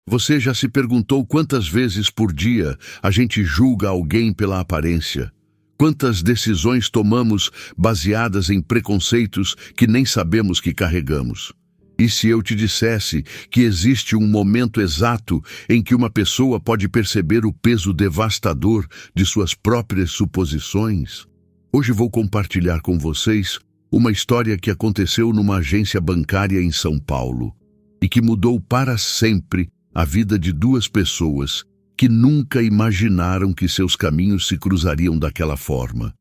Você já se perguntou quantas vezes por dia a gente julga alguém pela aparência? Quantas decisões tomamos baseadas em preconceitos que nem sabemos que carregamos? E se eu te dissesse que existe um momento exato em que uma pessoa pode perceber o peso devastador de suas próprias suposições? Hoje vou compartilhar com vocês uma história que aconteceu numa agência bancária em São Paulo e que mudou para sempre a vida de duas pessoas que nunca imaginaram que seus caminhos se cruzariam daquela forma.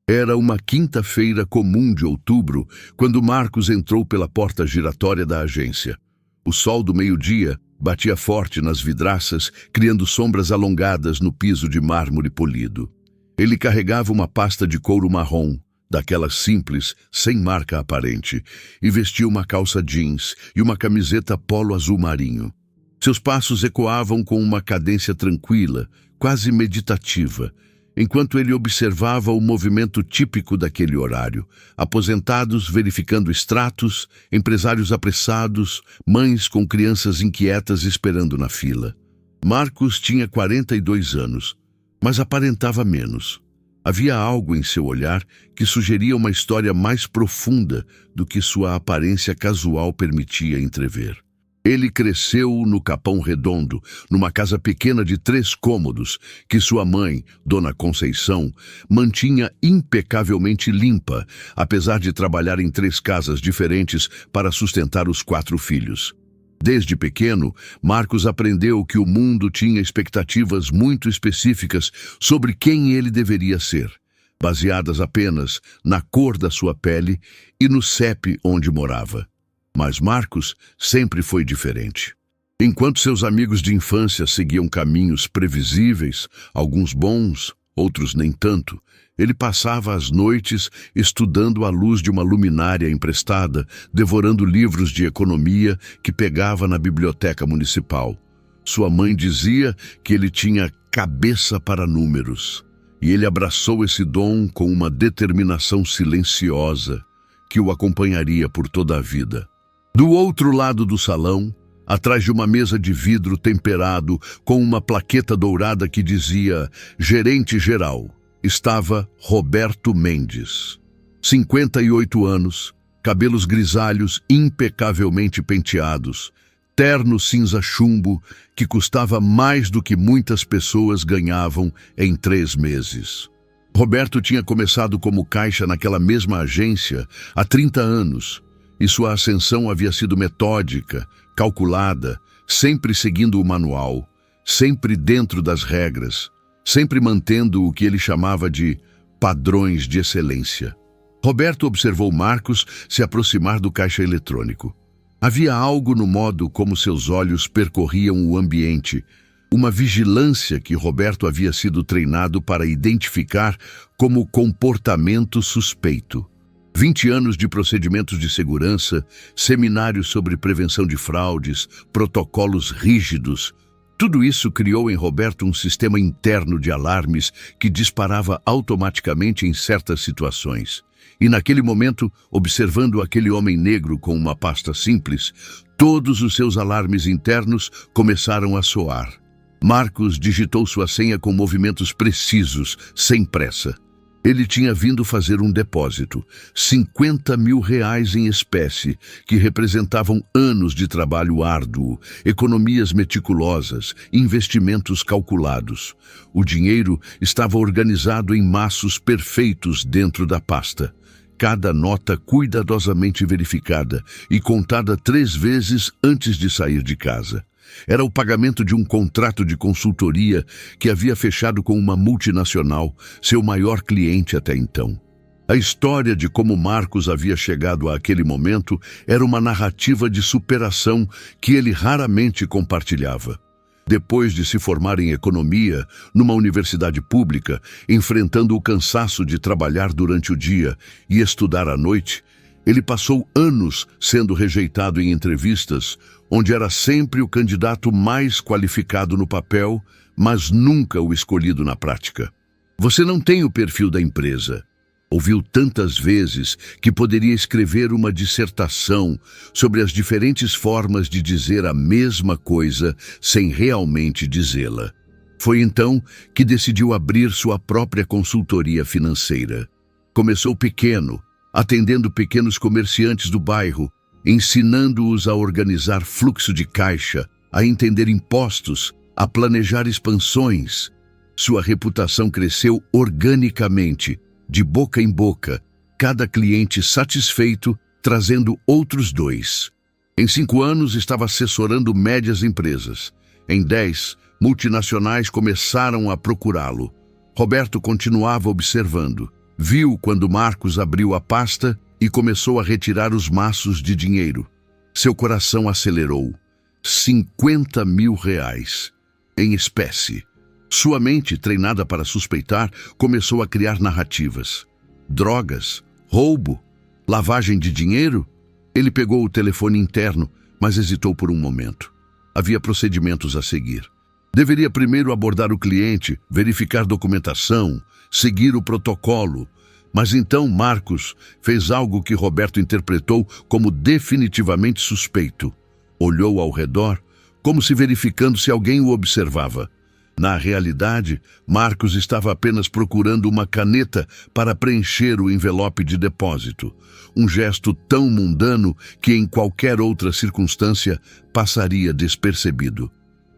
Era uma quinta-feira comum de outubro, quando Marcos entrou pela porta giratória da agência. O sol do meio-dia batia forte nas vidraças, criando sombras alongadas no piso de mármore polido. Ele carregava uma pasta de couro marrom, daquelas simples, sem marca aparente, e vestia uma calça jeans e uma camiseta polo azul marinho. Seus passos ecoavam com uma cadência tranquila, quase meditativa, enquanto ele observava o movimento típico daquele horário: aposentados verificando extratos, empresários apressados, mães com crianças inquietas esperando na fila. Marcos tinha 42 anos, mas aparentava menos. Havia algo em seu olhar que sugeria uma história mais profunda do que sua aparência casual permitia entrever. Ele cresceu no Capão Redondo, numa casa pequena de 3 cômodos, que sua mãe, Dona Conceição, mantinha impecavelmente limpa, apesar de trabalhar em 3 casas diferentes para sustentar os 4 filhos. Desde pequeno, Marcos aprendeu que o mundo tinha expectativas muito específicas sobre quem ele deveria ser, baseadas apenas na cor da sua pele e no CEP onde morava. Mas Marcos sempre foi diferente. Enquanto seus amigos de infância seguiam caminhos previsíveis, alguns bons, outros nem tanto, ele passava as noites estudando à luz de uma luminária emprestada, devorando livros de economia que pegava na biblioteca municipal. Sua mãe dizia que ele tinha cabeça para números, e ele abraçou esse dom com uma determinação silenciosa que o acompanharia por toda a vida. Do outro lado do salão, atrás de uma mesa de vidro temperado com uma plaqueta dourada que dizia "Gerente Geral", estava Roberto Mendes. 58 anos, cabelos grisalhos impecavelmente penteados, terno cinza chumbo que custava mais do que muitas pessoas ganhavam em 3 meses. Roberto tinha começado como caixa naquela mesma agência há 30 anos, e sua ascensão havia sido metódica, calculada, sempre seguindo o manual, sempre dentro das regras, sempre mantendo o que ele chamava de padrões de excelência. Roberto observou Marcos se aproximar do caixa eletrônico. Havia algo no modo como seus olhos percorriam o ambiente, uma vigilância que Roberto havia sido treinado para identificar como comportamento suspeito. 20 anos de procedimentos de segurança, seminários sobre prevenção de fraudes, protocolos rígidos. Tudo isso criou em Roberto um sistema interno de alarmes que disparava automaticamente em certas situações. E naquele momento, observando aquele homem negro com uma pasta simples, todos os seus alarmes internos começaram a soar. Marcos digitou sua senha com movimentos precisos, sem pressa. Ele tinha vindo fazer um depósito, R$50 mil em espécie, que representavam anos de trabalho árduo, economias meticulosas, investimentos calculados. O dinheiro estava organizado em maços perfeitos dentro da pasta. Cada nota cuidadosamente verificada e contada 3 vezes antes de sair de casa. Era o pagamento de um contrato de consultoria que havia fechado com uma multinacional, seu maior cliente até então. A história de como Marcos havia chegado àquele momento era uma narrativa de superação que ele raramente compartilhava. Depois de se formar em economia, numa universidade pública, enfrentando o cansaço de trabalhar durante o dia e estudar à noite, ele passou anos sendo rejeitado em entrevistas, onde era sempre o candidato mais qualificado no papel, mas nunca o escolhido na prática. Você não tem o perfil da empresa. Ouviu tantas vezes que poderia escrever uma dissertação sobre as diferentes formas de dizer a mesma coisa sem realmente dizê-la. Foi então que decidiu abrir sua própria consultoria financeira. Começou pequeno, atendendo pequenos comerciantes do bairro, ensinando-os a organizar fluxo de caixa, a entender impostos, a planejar expansões. Sua reputação cresceu organicamente, de boca em boca, cada cliente satisfeito, trazendo outros 2. Em 5 anos, estava assessorando médias empresas. Em 10, multinacionais começaram a procurá-lo. Roberto continuava observando. Viu quando Marcos abriu a pasta e começou a retirar os maços de dinheiro. Seu coração acelerou. 50 mil reais, em espécie. Sua mente, treinada para suspeitar, começou a criar narrativas. Drogas, roubo, lavagem de dinheiro? Ele pegou o telefone interno, mas hesitou por um momento. Havia procedimentos a seguir. Deveria primeiro abordar o cliente, verificar documentação, seguir o protocolo. Mas então Marcos fez algo que Roberto interpretou como definitivamente suspeito. Olhou ao redor, como se verificando se alguém o observava. Na realidade, Marcos estava apenas procurando uma caneta para preencher o envelope de depósito. Um gesto tão mundano que em qualquer outra circunstância passaria despercebido.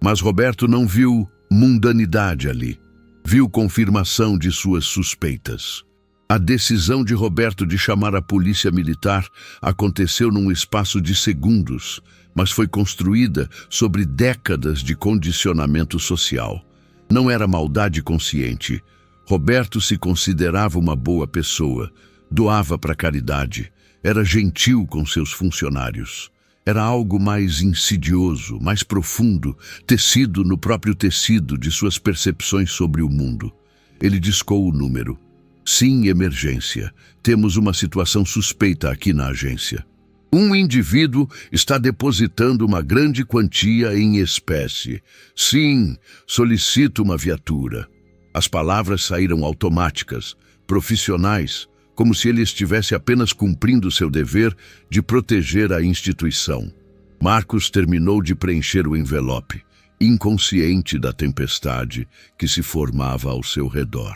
Mas Roberto não viu mundanidade ali. Viu confirmação de suas suspeitas. A decisão de Roberto de chamar a polícia militar aconteceu num espaço de segundos, mas foi construída sobre décadas de condicionamento social. Não era maldade consciente. Roberto se considerava uma boa pessoa, doava para a caridade, era gentil com seus funcionários. Era algo mais insidioso, mais profundo, tecido no próprio tecido de suas percepções sobre o mundo. Ele discou o número. Sim, emergência. Temos uma situação suspeita aqui na agência. Um indivíduo está depositando uma grande quantia em espécie. Sim, solicito uma viatura. As palavras saíram automáticas, profissionais, como se ele estivesse apenas cumprindo seu dever de proteger a instituição. Marcos terminou de preencher o envelope, inconsciente da tempestade que se formava ao seu redor.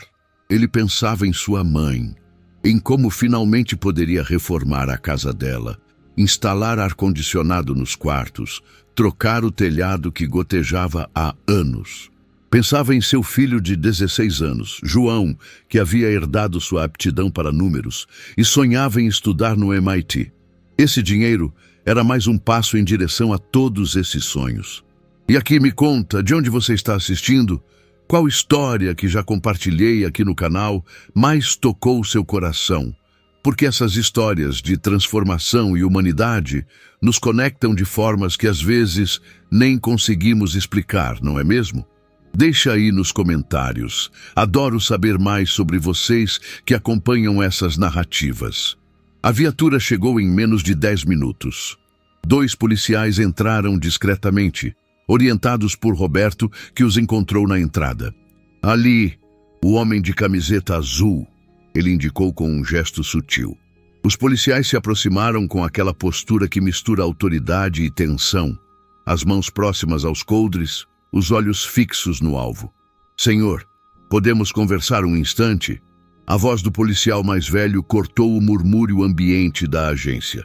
Ele pensava em sua mãe, em como finalmente poderia reformar a casa dela, instalar ar-condicionado nos quartos, trocar o telhado que gotejava há anos. Pensava em seu filho de 16 anos, João, que havia herdado sua aptidão para números, e sonhava em estudar no MIT. Esse dinheiro era mais um passo em direção a todos esses sonhos. E aqui me conta, de onde você está assistindo? Qual história que já compartilhei aqui no canal mais tocou seu coração? Porque essas histórias de transformação e humanidade nos conectam de formas que às vezes nem conseguimos explicar, não é mesmo? Deixa aí nos comentários. Adoro saber mais sobre vocês que acompanham essas narrativas. A viatura chegou em menos de 10 minutos. 2 policiais entraram discretamente, orientados por Roberto, que os encontrou na entrada. Ali, o homem de camiseta azul, ele indicou com um gesto sutil. Os policiais se aproximaram com aquela postura que mistura autoridade e tensão, as mãos próximas aos coldres, os olhos fixos no alvo. Senhor, podemos conversar um instante? A voz do policial mais velho cortou o murmúrio ambiente da agência.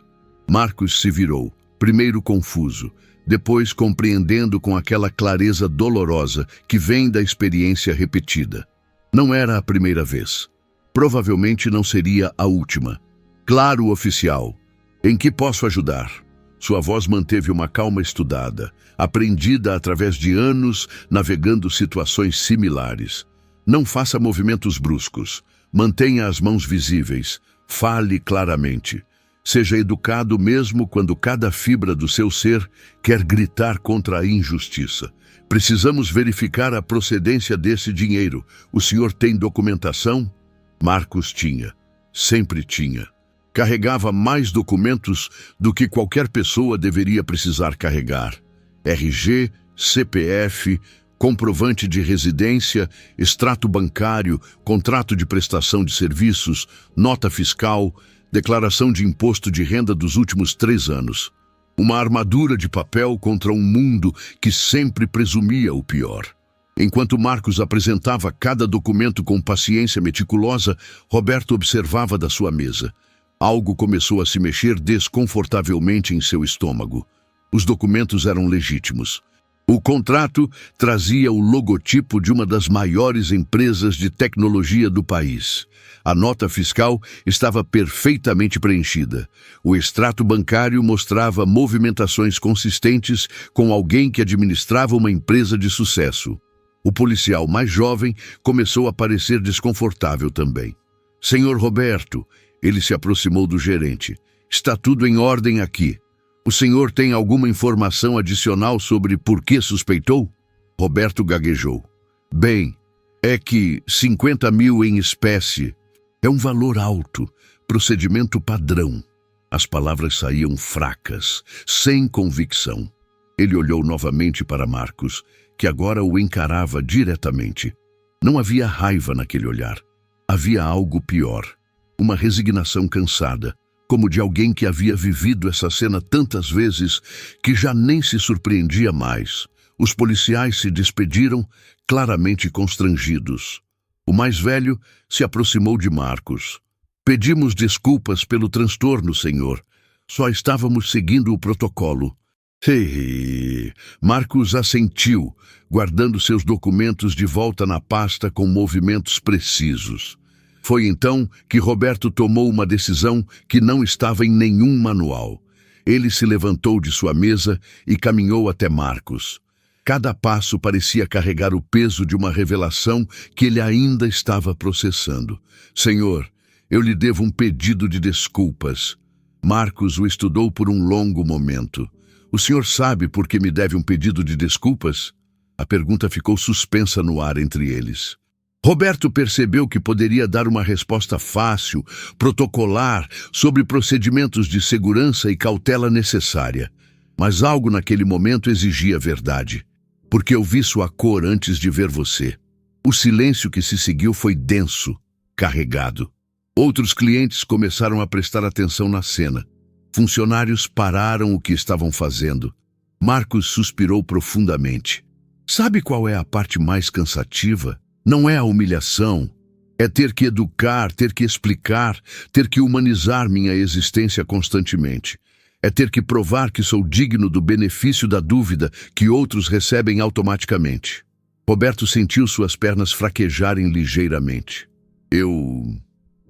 Marcos se virou, primeiro confuso, depois compreendendo com aquela clareza dolorosa que vem da experiência repetida. Não era a primeira vez. Provavelmente não seria a última. Claro, oficial. Em que posso ajudar? Sua voz manteve uma calma estudada, aprendida através de anos navegando situações similares. Não faça movimentos bruscos. Mantenha as mãos visíveis. Fale claramente. Seja educado mesmo quando cada fibra do seu ser quer gritar contra a injustiça. Precisamos verificar a procedência desse dinheiro. O senhor tem documentação? Marcos tinha. Sempre tinha. Carregava mais documentos do que qualquer pessoa deveria precisar carregar. RG, CPF, comprovante de residência, extrato bancário, contrato de prestação de serviços, nota fiscal, declaração de imposto de renda dos últimos 3 anos. Uma armadura de papel contra um mundo que sempre presumia o pior. Enquanto Marcos apresentava cada documento com paciência meticulosa, Roberto observava da sua mesa. Algo começou a se mexer desconfortavelmente em seu estômago. Os documentos eram legítimos. O contrato trazia o logotipo de uma das maiores empresas de tecnologia do país. A nota fiscal estava perfeitamente preenchida. O extrato bancário mostrava movimentações consistentes com alguém que administrava uma empresa de sucesso. O policial mais jovem começou a parecer desconfortável também. Senhor Roberto, ele se aproximou do gerente. Está tudo em ordem aqui. O senhor tem alguma informação adicional sobre por que suspeitou? Roberto gaguejou. Bem, é que 50 mil em espécie é um valor alto, procedimento padrão. As palavras saíam fracas, sem convicção. Ele olhou novamente para Marcos, que agora o encarava diretamente. Não havia raiva naquele olhar. Havia algo pior. Uma resignação cansada, como de alguém que havia vivido essa cena tantas vezes que já nem se surpreendia mais. Os policiais se despediram, claramente constrangidos. O mais velho se aproximou de Marcos. Pedimos desculpas pelo transtorno, senhor. Só estávamos seguindo o protocolo. Marcos assentiu, guardando seus documentos de volta na pasta com movimentos precisos. Foi então que Roberto tomou uma decisão que não estava em nenhum manual. Ele se levantou de sua mesa e caminhou até Marcos. Cada passo parecia carregar o peso de uma revelação que ele ainda estava processando. Senhor, eu lhe devo um pedido de desculpas. Marcos o estudou por um longo momento. O senhor sabe por que me deve um pedido de desculpas? A pergunta ficou suspensa no ar entre eles. Roberto percebeu que poderia dar uma resposta fácil, protocolar, sobre procedimentos de segurança e cautela necessária. Mas algo naquele momento exigia verdade. Porque eu vi sua cor antes de ver você. O silêncio que se seguiu foi denso, carregado. Outros clientes começaram a prestar atenção na cena. Funcionários pararam o que estavam fazendo. Marcos suspirou profundamente. Sabe qual é a parte mais cansativa? Não é a humilhação. É ter que educar, ter que explicar, ter que humanizar minha existência constantemente. É ter que provar que sou digno do benefício da dúvida que outros recebem automaticamente. Roberto sentiu suas pernas fraquejarem ligeiramente. Eu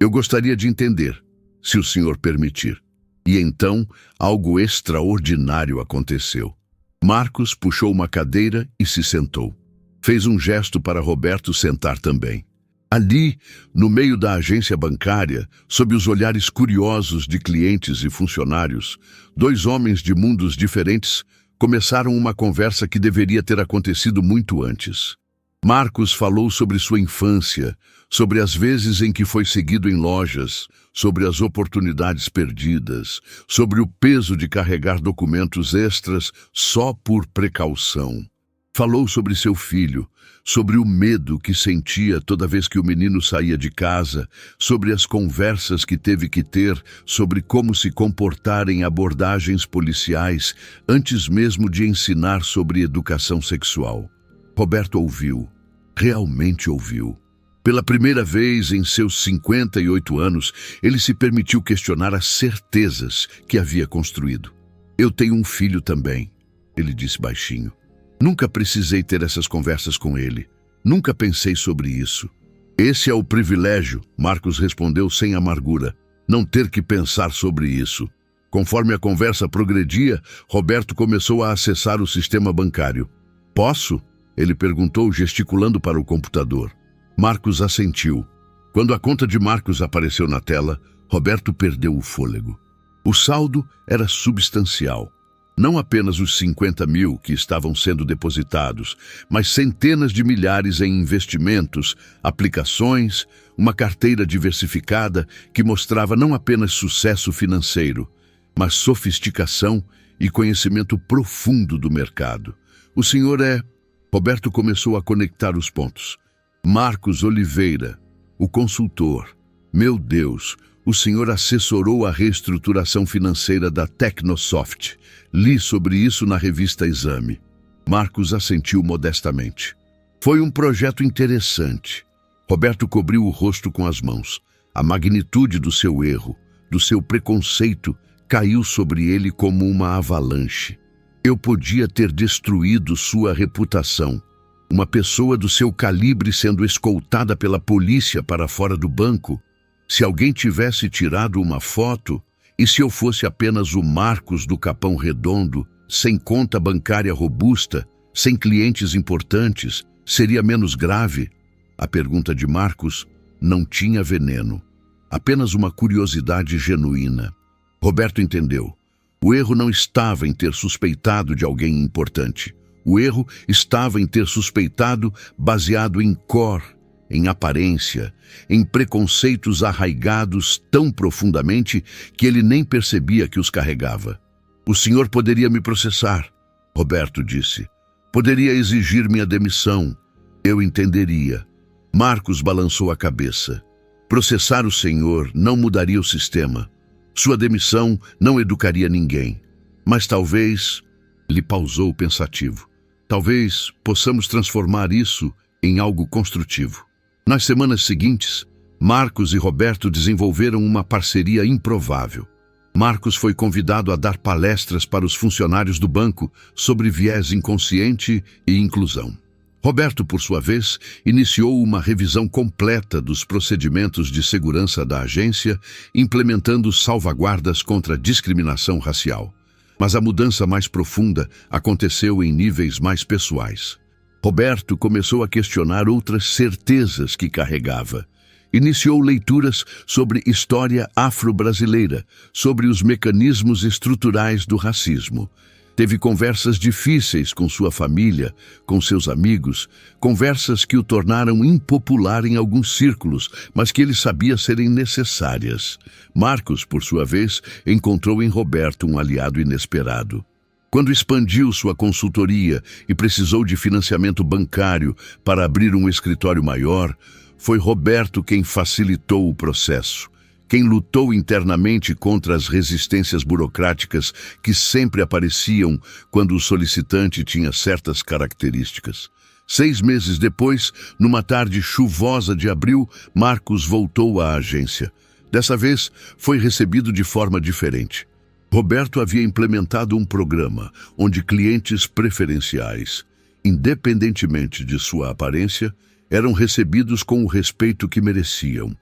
gostaria de entender, se o senhor permitir. E então, algo extraordinário aconteceu. Marcos puxou uma cadeira e se sentou. Fez um gesto para Roberto sentar também. Ali, no meio da agência bancária, sob os olhares curiosos de clientes e funcionários, 2 homens de mundos diferentes começaram uma conversa que deveria ter acontecido muito antes. Marcos falou sobre sua infância, sobre as vezes em que foi seguido em lojas, sobre as oportunidades perdidas, sobre o peso de carregar documentos extras só por precaução. Falou sobre seu filho, sobre o medo que sentia toda vez que o menino saía de casa, sobre as conversas que teve que ter, sobre como se comportar em abordagens policiais antes mesmo de ensinar sobre educação sexual. Roberto ouviu, realmente ouviu. Pela primeira vez em seus 58 anos, ele se permitiu questionar as certezas que havia construído. Eu tenho um filho também, ele disse baixinho. Nunca precisei ter essas conversas com ele. Nunca pensei sobre isso. Esse é o privilégio, Marcos respondeu sem amargura, não ter que pensar sobre isso. Conforme a conversa progredia, Roberto começou a acessar o sistema bancário. Posso? Ele perguntou, gesticulando para o computador. Marcos assentiu. Quando a conta de Marcos apareceu na tela, Roberto perdeu o fôlego. O saldo era substancial. Não apenas os 50 mil que estavam sendo depositados, mas centenas de milhares em investimentos, aplicações, uma carteira diversificada que mostrava não apenas sucesso financeiro, mas sofisticação e conhecimento profundo do mercado. O senhor é... Roberto começou a conectar os pontos. Marcos Oliveira, o consultor. Meu Deus, o senhor assessorou a reestruturação financeira da Tecnosoft. Li sobre isso na revista Exame. Marcos assentiu modestamente. Foi um projeto interessante. Roberto cobriu o rosto com as mãos. A magnitude do seu erro, do seu preconceito, caiu sobre ele como uma avalanche. Eu podia ter destruído sua reputação. Uma pessoa do seu calibre sendo escoltada pela polícia para fora do banco. Se alguém tivesse tirado uma foto, e se eu fosse apenas o Marcos do Capão Redondo, sem conta bancária robusta, sem clientes importantes, seria menos grave? A pergunta de Marcos não tinha veneno, apenas uma curiosidade genuína. Roberto entendeu. O erro não estava em ter suspeitado de alguém importante. O erro estava em ter suspeitado baseado em em aparência, em preconceitos arraigados tão profundamente que ele nem percebia que os carregava. O senhor poderia me processar, Roberto disse. Poderia exigir minha demissão. Eu entenderia. Marcos balançou a cabeça. Processar o senhor não mudaria o sistema. Sua demissão não educaria ninguém. Mas talvez... Ele pausou pensativo. Talvez possamos transformar isso em algo construtivo. Nas semanas seguintes, Marcos e Roberto desenvolveram uma parceria improvável. Marcos foi convidado a dar palestras para os funcionários do banco sobre viés inconsciente e inclusão. Roberto, por sua vez, iniciou uma revisão completa dos procedimentos de segurança da agência, implementando salvaguardas contra a discriminação racial. Mas a mudança mais profunda aconteceu em níveis mais pessoais. Roberto começou a questionar outras certezas que carregava. Iniciou leituras sobre história afro-brasileira, sobre os mecanismos estruturais do racismo. Teve conversas difíceis com sua família, com seus amigos, conversas que o tornaram impopular em alguns círculos, mas que ele sabia serem necessárias. Marcos, por sua vez, encontrou em Roberto um aliado inesperado. Quando expandiu sua consultoria e precisou de financiamento bancário para abrir um escritório maior, foi Roberto quem facilitou o processo. Quem lutou internamente contra as resistências burocráticas que sempre apareciam quando o solicitante tinha certas características. 6 meses depois, numa tarde chuvosa de abril, Marcos voltou à agência. Dessa vez, foi recebido de forma diferente. Roberto havia implementado um programa onde clientes preferenciais, independentemente de sua aparência, eram recebidos com o respeito que mereciam.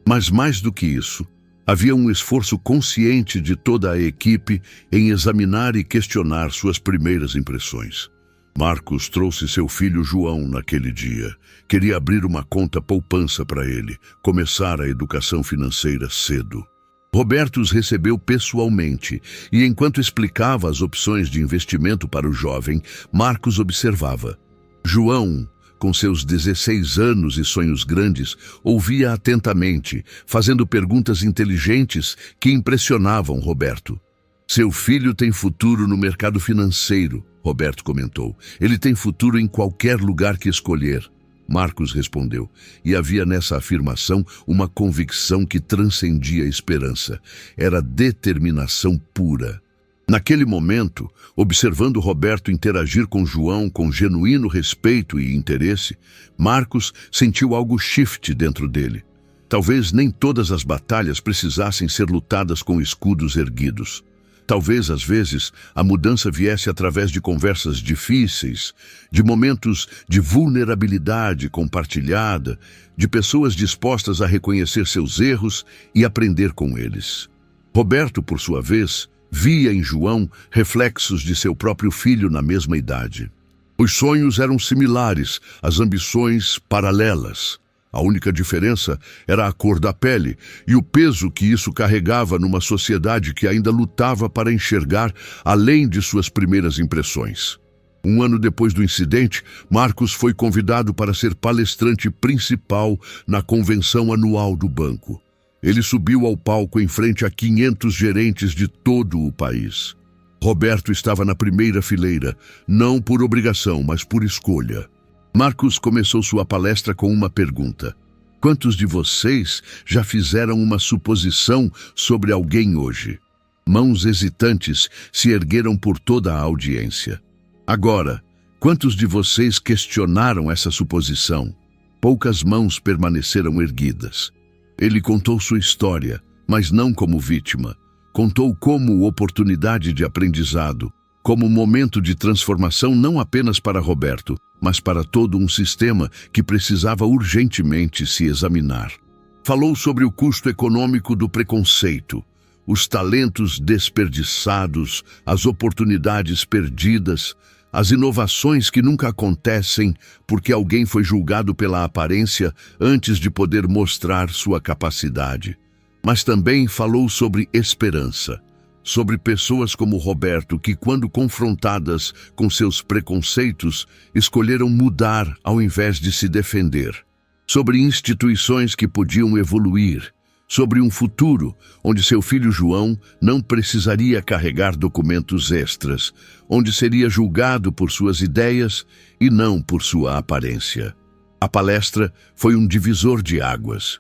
Mas mais do que isso, havia um esforço consciente de toda a equipe em examinar e questionar suas primeiras impressões. Marcos trouxe seu filho João naquele dia. Queria abrir uma conta poupança para ele, começar a educação financeira cedo. Roberto os recebeu pessoalmente e, enquanto explicava as opções de investimento para o jovem, Marcos observava. João, com seus 16 anos e sonhos grandes, ouvia atentamente, fazendo perguntas inteligentes que impressionavam Roberto. Seu filho tem futuro no mercado financeiro, Roberto comentou. Ele tem futuro em qualquer lugar que escolher. Marcos respondeu, e havia nessa afirmação uma convicção que transcendia a esperança. Era determinação pura. Naquele momento, observando Roberto interagir com João com genuíno respeito e interesse, Marcos sentiu algo shift dentro dele. Talvez nem todas as batalhas precisassem ser lutadas com escudos erguidos. Talvez, às vezes, a mudança viesse através de conversas difíceis, de momentos de vulnerabilidade compartilhada, de pessoas dispostas a reconhecer seus erros e aprender com eles. Roberto, por sua vez, via em João reflexos de seu próprio filho na mesma idade. Os sonhos eram similares, as ambições paralelas. A única diferença era a cor da pele e o peso que isso carregava numa sociedade que ainda lutava para enxergar além de suas primeiras impressões. 1 ano depois do incidente, Marcos foi convidado para ser palestrante principal na convenção anual do banco. Ele subiu ao palco em frente a 500 gerentes de todo o país. Roberto estava na primeira fileira, não por obrigação, mas por escolha. Marcos começou sua palestra com uma pergunta. Quantos de vocês já fizeram uma suposição sobre alguém hoje? Mãos hesitantes se ergueram por toda a audiência. Agora, quantos de vocês questionaram essa suposição? Poucas mãos permaneceram erguidas. Ele contou sua história, mas não como vítima. Contou como oportunidade de aprendizado, como momento de transformação não apenas para Roberto, mas para todo um sistema que precisava urgentemente se examinar. Falou sobre o custo econômico do preconceito, os talentos desperdiçados, as oportunidades perdidas, as inovações que nunca acontecem porque alguém foi julgado pela aparência antes de poder mostrar sua capacidade. Mas também falou sobre esperança, sobre pessoas como Roberto que, quando confrontadas com seus preconceitos, escolheram mudar ao invés de se defender, sobre instituições que podiam evoluir, sobre um futuro onde seu filho João não precisaria carregar documentos extras, onde seria julgado por suas ideias e não por sua aparência. A palestra foi um divisor de águas.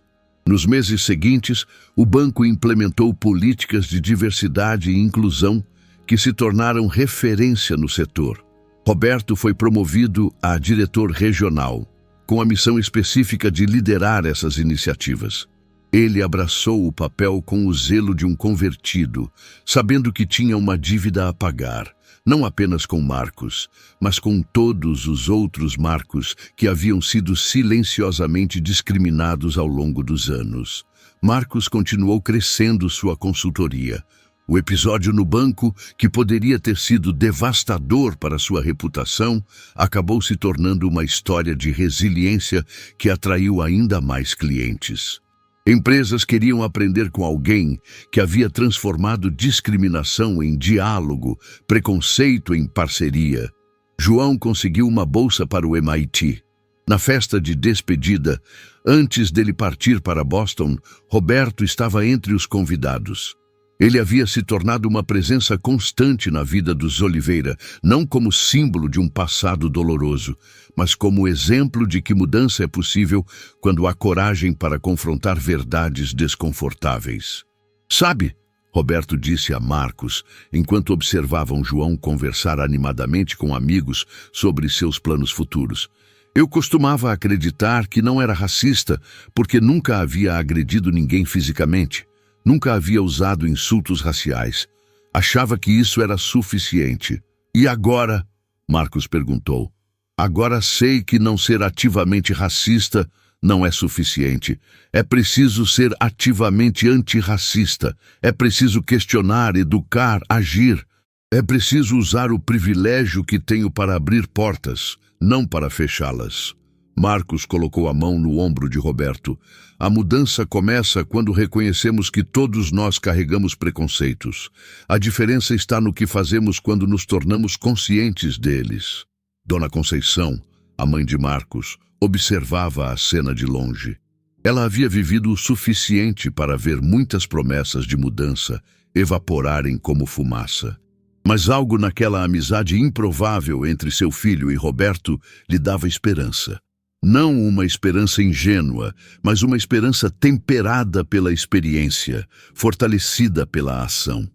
Nos meses seguintes, o banco implementou políticas de diversidade e inclusão que se tornaram referência no setor. Roberto foi promovido a diretor regional, com a missão específica de liderar essas iniciativas. Ele abraçou o papel com o zelo de um convertido, sabendo que tinha uma dívida a pagar, não apenas com Marcos, mas com todos os outros Marcos que haviam sido silenciosamente discriminados ao longo dos anos. Marcos continuou crescendo sua consultoria. O episódio no banco, que poderia ter sido devastador para sua reputação, acabou se tornando uma história de resiliência que atraiu ainda mais clientes. Empresas queriam aprender com alguém que havia transformado discriminação em diálogo, preconceito em parceria. João conseguiu uma bolsa para o MIT. Na festa de despedida, antes dele partir para Boston, Roberto estava entre os convidados. Ele havia se tornado uma presença constante na vida dos Oliveira, não como símbolo de um passado doloroso, mas como exemplo de que mudança é possível quando há coragem para confrontar verdades desconfortáveis. Sabe, Roberto disse a Marcos, enquanto observavam João conversar animadamente com amigos sobre seus planos futuros. Eu costumava acreditar que não era racista porque nunca havia agredido ninguém fisicamente. Nunca havia usado insultos raciais. Achava que isso era suficiente. E agora? Marcos perguntou. Agora sei que não ser ativamente racista não é suficiente. É preciso ser ativamente antirracista. É preciso questionar, educar, agir. É preciso usar o privilégio que tenho para abrir portas, não para fechá-las. Marcos colocou a mão no ombro de Roberto. A mudança começa quando reconhecemos que todos nós carregamos preconceitos. A diferença está no que fazemos quando nos tornamos conscientes deles. Dona Conceição, a mãe de Marcos, observava a cena de longe. Ela havia vivido o suficiente para ver muitas promessas de mudança evaporarem como fumaça. Mas algo naquela amizade improvável entre seu filho e Roberto lhe dava esperança. Não uma esperança ingênua, mas uma esperança temperada pela experiência, fortalecida pela ação.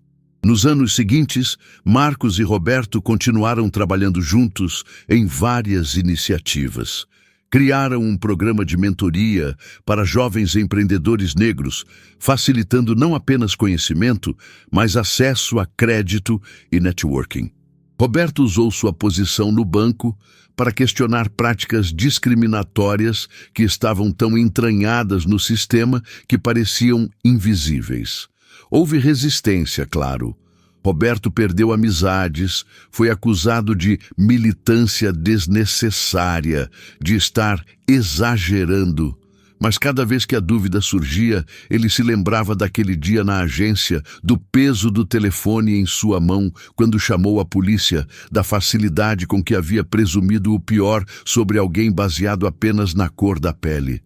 Nos anos seguintes, Marcos e Roberto continuaram trabalhando juntos em várias iniciativas. Criaram um programa de mentoria para jovens empreendedores negros, facilitando não apenas conhecimento, mas acesso a crédito e networking. Roberto usou sua posição no banco para questionar práticas discriminatórias que estavam tão entranhadas no sistema que pareciam invisíveis. Houve resistência, claro. Roberto perdeu amizades, foi acusado de militância desnecessária, de estar exagerando. Mas cada vez que a dúvida surgia, ele se lembrava daquele dia na agência, do peso do telefone em sua mão quando chamou a polícia, da facilidade com que havia presumido o pior sobre alguém baseado apenas na cor da pele.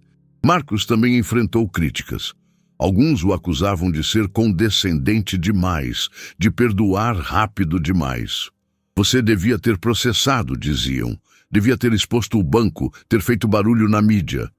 Marcos também enfrentou críticas. Alguns o acusavam de ser condescendente demais, de perdoar rápido demais. Você devia ter processado, diziam. Devia ter exposto o banco, ter feito barulho na mídia.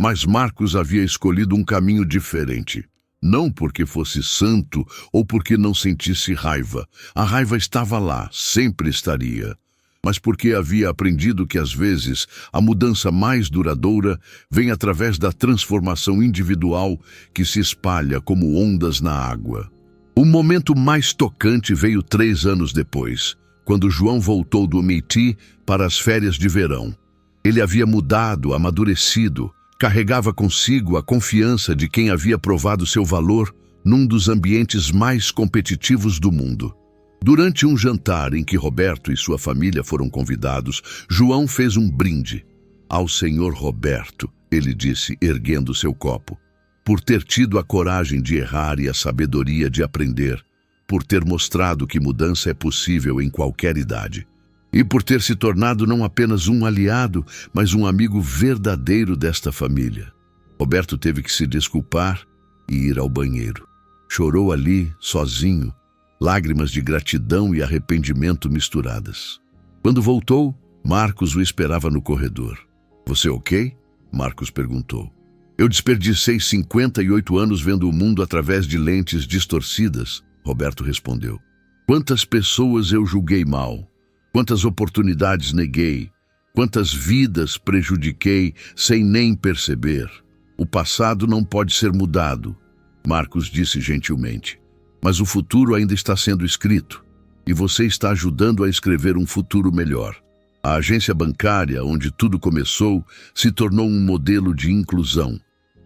Mas Marcos havia escolhido um caminho diferente. Não porque fosse santo ou porque não sentisse raiva. A raiva estava lá, sempre estaria. Mas porque havia aprendido que, às vezes, a mudança mais duradoura vem através da transformação individual que se espalha como ondas na água. O momento mais tocante veio 3 anos depois, quando João voltou do MIT para as férias de verão. Ele havia mudado, amadurecido, carregava consigo a confiança de quem havia provado seu valor num dos ambientes mais competitivos do mundo. Durante um jantar em que Roberto e sua família foram convidados, João fez um brinde. Ao senhor Roberto, ele disse, erguendo seu copo, por ter tido a coragem de errar e a sabedoria de aprender, por ter mostrado que mudança é possível em qualquer idade, e por ter se tornado não apenas um aliado, mas um amigo verdadeiro desta família. Roberto teve que se desculpar e ir ao banheiro. Chorou ali, sozinho, lágrimas de gratidão e arrependimento misturadas. Quando voltou, Marcos o esperava no corredor. "Você ok?" Marcos perguntou. "Eu desperdicei 58 anos vendo o mundo através de lentes distorcidas", Roberto respondeu. "Quantas pessoas eu julguei mal, quantas oportunidades neguei, quantas vidas prejudiquei sem nem perceber. O passado não pode ser mudado", Marcos disse gentilmente. "Mas o futuro ainda está sendo escrito, e você está ajudando a escrever um futuro melhor." A agência bancária, onde tudo começou, se tornou um modelo de inclusão.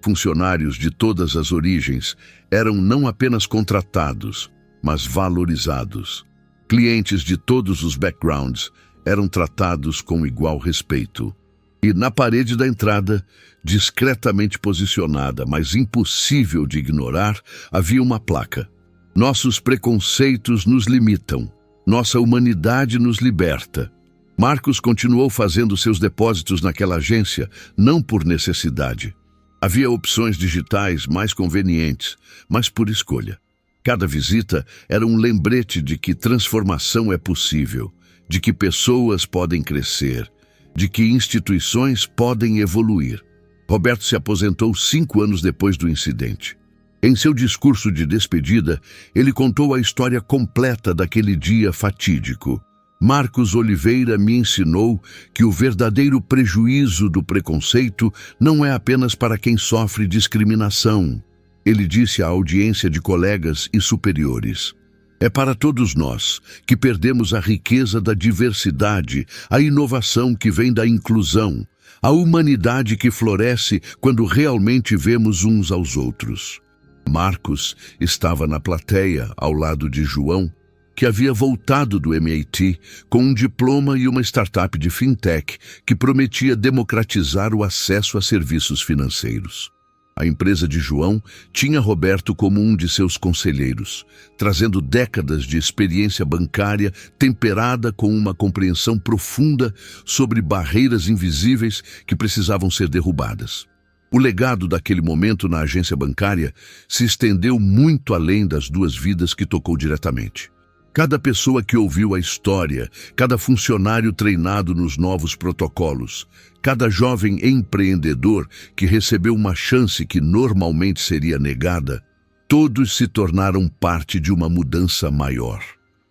Funcionários de todas as origens eram não apenas contratados, mas valorizados. Clientes de todos os backgrounds eram tratados com igual respeito. E na parede da entrada, discretamente posicionada, mas impossível de ignorar, havia uma placa. "Nossos preconceitos nos limitam. Nossa humanidade nos liberta." Marcos continuou fazendo seus depósitos naquela agência, não por necessidade. Havia opções digitais mais convenientes, mas por escolha. Cada visita era um lembrete de que transformação é possível, de que pessoas podem crescer, de que instituições podem evoluir. Roberto se aposentou 5 anos depois do incidente. Em seu discurso de despedida, ele contou a história completa daquele dia fatídico. "Marcos Oliveira me ensinou que o verdadeiro prejuízo do preconceito não é apenas para quem sofre discriminação", ele disse à audiência de colegas e superiores. "É para todos nós, que perdemos a riqueza da diversidade, a inovação que vem da inclusão, a humanidade que floresce quando realmente vemos uns aos outros." Marcos estava na plateia, ao lado de João, que havia voltado do MIT com um diploma e uma startup de fintech que prometia democratizar o acesso a serviços financeiros. A empresa de João tinha Roberto como um de seus conselheiros, trazendo décadas de experiência bancária temperada com uma compreensão profunda sobre barreiras invisíveis que precisavam ser derrubadas. O legado daquele momento na agência bancária se estendeu muito além das 2 vidas que tocou diretamente. Cada pessoa que ouviu a história, cada funcionário treinado nos novos protocolos, cada jovem empreendedor que recebeu uma chance que normalmente seria negada, todos se tornaram parte de uma mudança maior.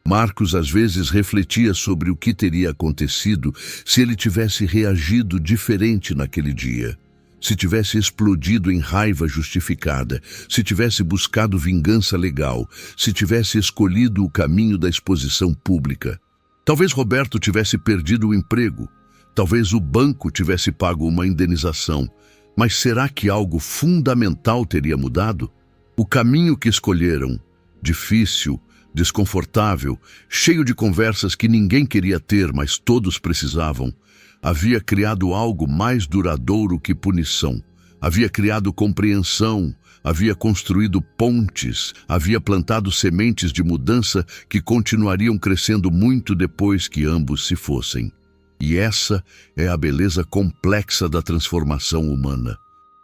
Marcos às vezes refletia sobre o que teria acontecido se ele tivesse reagido diferente naquele dia. Se tivesse explodido em raiva justificada, se tivesse buscado vingança legal, se tivesse escolhido o caminho da exposição pública. Talvez Roberto tivesse perdido o emprego, talvez o banco tivesse pago uma indenização, mas será que algo fundamental teria mudado? O caminho que escolheram, difícil, desconfortável, cheio de conversas que ninguém queria ter, mas todos precisavam, havia criado algo mais duradouro que punição. Havia criado compreensão, havia construído pontes, havia plantado sementes de mudança que continuariam crescendo muito depois que ambos se fossem. E essa é a beleza complexa da transformação humana.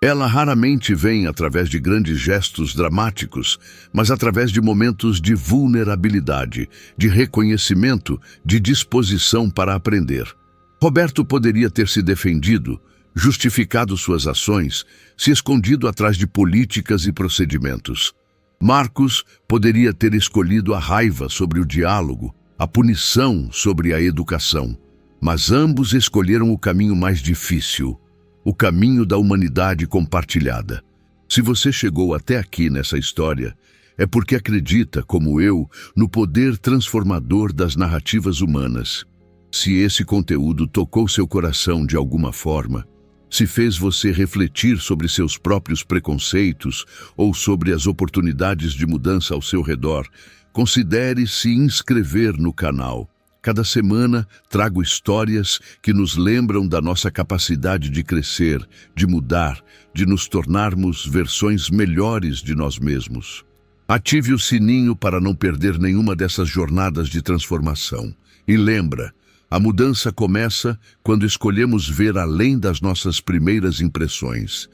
Ela raramente vem através de grandes gestos dramáticos, mas através de momentos de vulnerabilidade, de reconhecimento, de disposição para aprender. Roberto poderia ter se defendido, justificado suas ações, se escondido atrás de políticas e procedimentos. Marcos poderia ter escolhido a raiva sobre o diálogo, a punição sobre a educação. Mas ambos escolheram o caminho mais difícil, o caminho da humanidade compartilhada. Se você chegou até aqui nessa história, é porque acredita, como eu, no poder transformador das narrativas humanas. Se esse conteúdo tocou seu coração de alguma forma, se fez você refletir sobre seus próprios preconceitos ou sobre as oportunidades de mudança ao seu redor, considere se inscrever no canal. Cada semana trago histórias que nos lembram da nossa capacidade de crescer, de mudar, de nos tornarmos versões melhores de nós mesmos. Ative o sininho para não perder nenhuma dessas jornadas de transformação. E lembra, a mudança começa quando escolhemos ver além das nossas primeiras impressões.